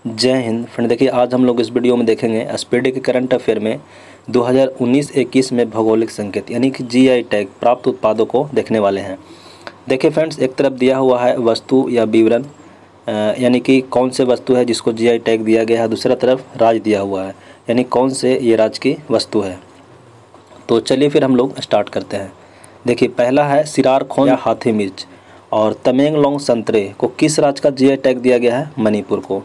जय हिंद फ्रेंड। देखिए आज हम लोग इस वीडियो में देखेंगे एसपीडी के करंट अफेयर में 2019-21 में भौगोलिक संकेत यानी कि जीआई टैग प्राप्त उत्पादों को देखने वाले हैं। देखिए फ्रेंड्स, एक तरफ दिया हुआ है वस्तु या विवरण यानी कि कौन से वस्तु है जिसको जीआई टैग दिया गया है, दूसरा तरफ राज्य दिया हुआ है यानी कौन से ये राज्य की वस्तु है। तो चलिए फिर हम लोग स्टार्ट करते हैं। देखिए पहला है सिरार खोन या हाथी मिर्च और तमेंगलोंग संतरे को किस राज्य का जीआई टैग दिया गया है? मणिपुर को।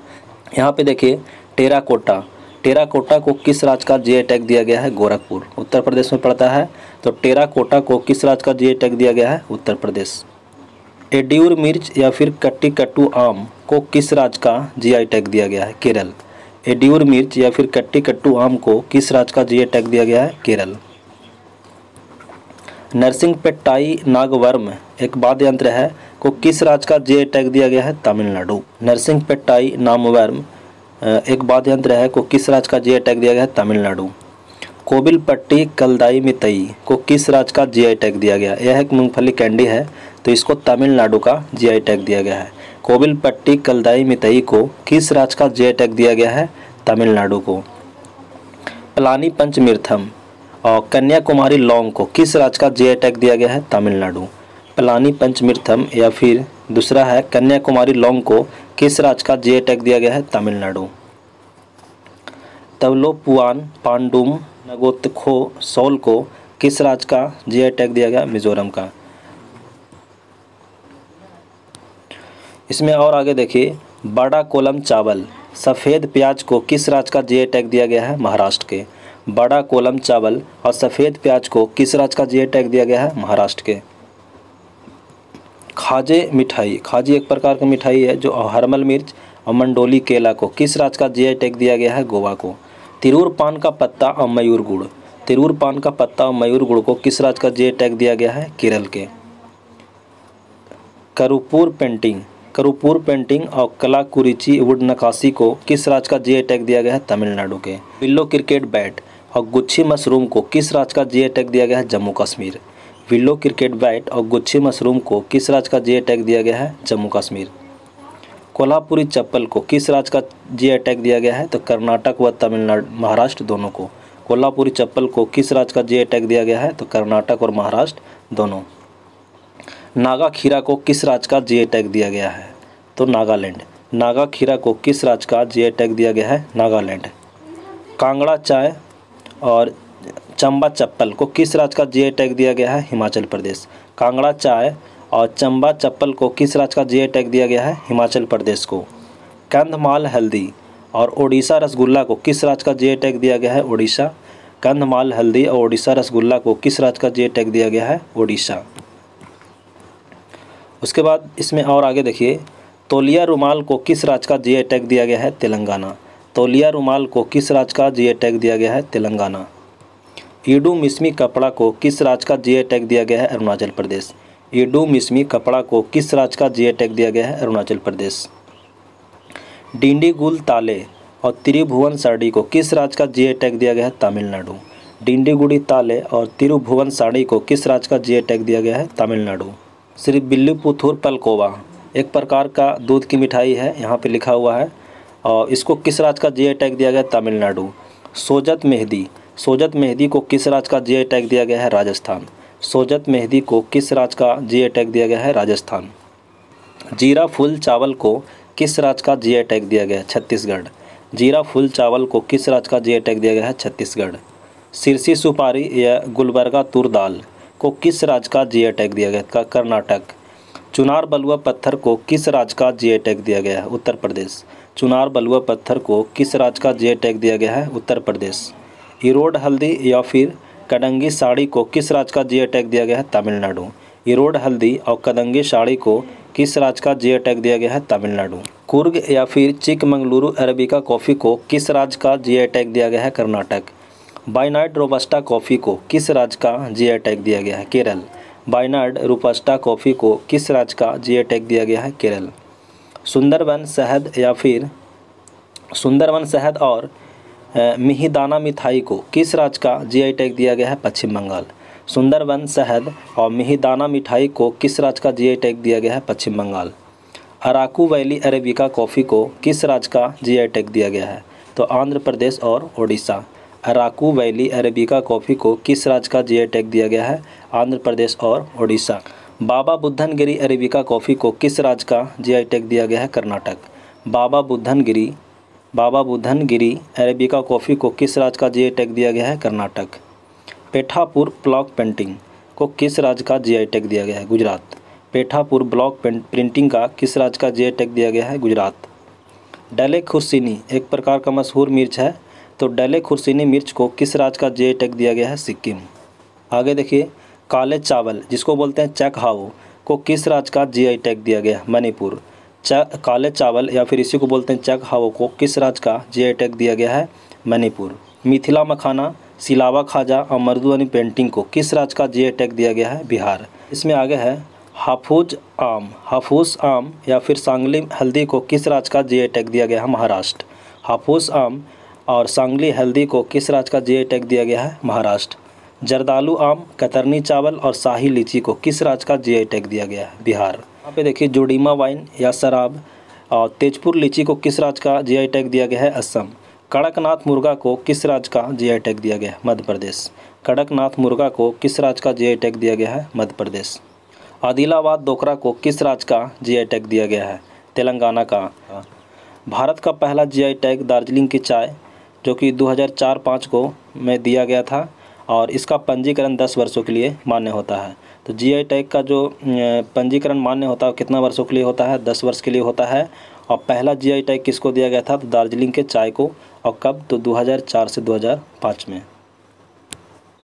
यहाँ पे देखिए टेराकोटा को किस राज्य का जीआई टैग दिया गया है? गोरखपुर, उत्तर प्रदेश में पड़ता है। तो टेराकोटा को किस राज्य का जीआई टैग दिया गया है? उत्तर प्रदेश। एड्यूर मिर्च या फिर कट्टी-कट्टू आम को किस राज्य का जीआई टैग दिया गया है? केरल। एड्यूर मिर्च या फिर कट्टी-कट्टू आम को किस राज्य का जीआई टैग दिया गया है? केरल। नरसिंहपेट्टाई नागवर्म एक वाद्य यंत्र है को किस राज्य का जीआई टैग दिया गया है? तमिलनाडु। नरसिंहपेट्टाई नामवर्म एक वाद्य यंत्र है को किस राज्य का जीआई टैग दिया गया है? तमिलनाडु। कोबिलपट्टी कलदाई मितई को किस राज्य का जीआई टैग दिया गया? यह एक मूंगफली कैंडी है तो इसको तमिलनाडु का जीआई टैग दिया गया है। कोबिलपट्टी कलदाई मितई को किस राज्य का जीआई टैग दिया गया है? तमिलनाडु को। पलानी पंचमीर्थम और कन्याकुमारी लौंग को किस राज्य का जीआई टैग दिया गया है? तमिलनाडु। पलानी पंचमीर्थम या फिर दूसरा है कन्याकुमारी लौंग को किस राज्य का जीआई टैग दिया गया है? तमिलनाडु। तवलोपुआन पांडुम नगोत्खो सौल को किस राज्य का जीआई टैग दिया गया? मिजोरम का। इसमें और आगे देखिए बड़ा कोलम चावल सफ़ेद प्याज को किस राज्य का जीआई टैग दिया गया है? महाराष्ट्र के। बड़ा कोलम चावल और सफ़ेद प्याज को किस राज्य का जीआई टैग दिया गया है? महाराष्ट्र के। खाजे मिठाई, खाजी एक प्रकार की मिठाई है जो हरमल मिर्च और मंडोली केला को किस राज्य का जीआई टैग दिया गया है? गोवा को। तिरूर पान का पत्ता और मयूर गुड़, तिरूर पान का पत्ता और मयूर गुड़ को किस राज्य का जीआई टैग दिया गया है? केरल के। करूपुर पेंटिंग और कलाकुरिची वुड नक्काशी को किस राज्य का जीआई टैग दिया गया है? तमिलनाडु के। विल्लो क्रिकेट बैट और गुच्छी मशरूम को किस राज्य का जीआई टैग दिया गया है? Jammu Kashmir. Willow cricket bat और गुच्छी मशरूम को किस राज्य का जीआई टैग दिया गया है? जम्मू कश्मीर। कोल्हापुरी चप्पल को किस राज्य का जीआई टैग दिया गया है? तो कर्नाटक व तमिलनाडु महाराष्ट्र दोनों को। कोल्हापुरी चप्पल को किस राज्य का जीआई टैग दिया गया है? तो कर्नाटक और महाराष्ट्र दोनों। नागा खीरा को किस राज्य का जीआई टैग दिया गया है? तो नागालैंड। नागा खीरा को किस राज्य का जीआई टैग दिया गया है? नागालैंड। कांगड़ा चाय और चंबा चप्पल को किस राज्य का जीआई टैग दिया गया है? हिमाचल प्रदेश। कांगड़ा चाय और चंबा चप्पल को किस राज्य का जीआई टैग दिया गया है? हिमाचल प्रदेश को। कंधमाल हल्दी और ओडिशा रसगुल्ला को किस राज्य का जीआई टैग दिया गया है? ओडिशा। कंधमाल हल्दी और ओडिशा रसगुल्ला को किस राज्य का जीआई टैग दिया गया है? ओडिशा। उसके बाद इसमें और आगे देखिए तौलिया रुमाल को किस राज्य का जीआई टैग दिया गया है? तेलंगाना। तौलिया रुमाल को किस राज्य का जीआई टैग दिया गया है? तेलंगाना। ईडू मिस्मी कपड़ा को किस राज्य का जीआई टैग दिया गया है? अरुणाचल प्रदेश। ईडू मिस्मी कपड़ा को किस राज्य का जीआई टैग दिया गया है? अरुणाचल प्रदेश। डिंडीगुल ताले और त्रिभुवन साड़ी को किस राज्य का जीआई टैग दिया गया है? तमिलनाडु। डिंडीगुड़ी ताले और त्रिभुवन साड़ी को किस राज्य का जीआई टैग दिया गया है? तमिलनाडु। श्री विल्लुपुथुर पलकोवा एक प्रकार का दूध की मिठाई है, यहाँ पे लिखा हुआ है, और इसको किस राज्य का जीआई टैग दिया गया है? तमिलनाडु। सोजत मेहंदी को किस राज्य का जीआई टैग दिया गया है? राजस्थान। सोजत मेहंदी को किस राज्य का जीआई टैग दिया गया है? राजस्थान। जीरा फूल चावल को किस राज्य का जीआई टैग दिया गया है? छत्तीसगढ़। जीरा फूल चावल को किस राज्य का जीआई टैग दिया गया है? छत्तीसगढ़। सिरसी सुपारी या गुलबर्गा तुर दाल को किस राज्य का जीआई टैग दिया गया है? कर्नाटक। चुनार बलुआ पत्थर को किस राज्य का जीआई टैग दिया गया है? उत्तर प्रदेश। चुनार बलुआ पत्थर को किस राज्य का जीआई टैग दिया गया है? उत्तर प्रदेश। इरोड हल्दी या फिर कदंगी साड़ी को किस राज्य का जीआई टैग दिया गया है? तमिलनाडु। इरोड हल्दी और कदंगी साड़ी को किस राज्य का जीआई टैग दिया गया है? तमिलनाडु। कुर्ग या फिर चिकमंगलुरु अरेबिका कॉफ़ी को किस राज्य का जीआई टैग दिया गया है? कर्नाटक। बायनाड रोबस्टा कॉफ़ी को किस राज्य का जीआई टैग दिया गया है? केरल। बायनाड रोबस्टा कॉफ़ी को किस राज्य का जीआई टैग दिया गया है? केरल। सुंदरवन शहद या फिर सुंदरवन शहद और मिहिदाना मिठाई को किस राज्य का जीआई टैग दिया गया है? पश्चिम बंगाल। सुंदरवन शहद और मिहिदाना मिठाई को किस राज्य का जीआई टैग दिया गया है? Paschim Bangal. Araku valley arabica coffee को किस राज्य का जीआई टैग दिया गया है? तो आंध्र प्रदेश और Odisha. Araku valley arabica coffee को किस राज्य का जीआई टैग दिया गया है? आंध्र प्रदेश और ओडिशा। बाबा बुदन गिरी अरेबिका कॉफ़ी को किस राज्य का जीआई टैग दिया गया है? कर्नाटक। बाबा बुदन गिरी अरेबिका कॉफ़ी को किस राज्य का जीआई टैग दिया गया है? कर्नाटक। पेठापुर ब्लॉक पेंटिंग को किस राज्य का जीआई टैग दिया गया है? गुजरात। पेठापुर ब्लॉक प्रिंटिंग का किस राज्य का जीआई टैग दिया गया है? गुजरात। डले खुर्सीनी एक प्रकार का मशहूर मिर्च है, तो डले खुर्सीनी मिर्च को किस राज्य का जीआई टैग दिया गया है? सिक्किम। आगे देखिए, काले चावल जिसको बोलते हैं चकहाओ को किस राज्य का जीआई टैग दिया गया है? मणिपुर। काले चावल या फिर इसी को बोलते हैं चकहाओ को किस राज्य का जीआई टैग दिया गया है? मणिपुर। मिथिला मखाना, सिलावा खाजा और मर्दुआनी पेंटिंग को किस राज्य का जीआई टैग दिया गया है? बिहार। इसमें आगे है हाफूज आम या फिर सांगली हल्दी को किस राज्य का जीआई टैग दिया गया है? महाराष्ट्र। हाफूज आम और सांगली हल्दी को किस राज्य का जीआई टैग दिया गया है? महाराष्ट्र। जर्दालू आम, कतरनी चावल और शाही लीची को किस राज्य का जीआई टैग दिया गया है? बिहार। यहाँ पे देखिए, जोडीमा वाइन या शराब और तेजपुर लीची को किस राज्य का जीआई टैग दिया गया है? असम। कड़कनाथ मुर्गा को किस राज्य का जीआई टैग दिया गया है? मध्य प्रदेश। कड़कनाथ मुर्गा को किस राज्य का जीआई टैग दिया गया है? मध्य प्रदेश। आदिलाबाद डोकरा को किस राज्य का जीआई टैग दिया गया है? तेलंगाना का। भारत का पहला जीआई टैग दार्जिलिंग की चाय जो कि 2004-05 को में दिया गया था और इसका पंजीकरण 10 वर्षों के लिए मान्य होता है। तो जीआई टैग का जो पंजीकरण मान्य होता है कितना वर्षों के लिए होता है? 10 वर्ष के लिए होता है। और पहला जीआई टैग किसको दिया गया था? तो दार्जिलिंग के चाय को। और कब? तो 2004 से 2005 में।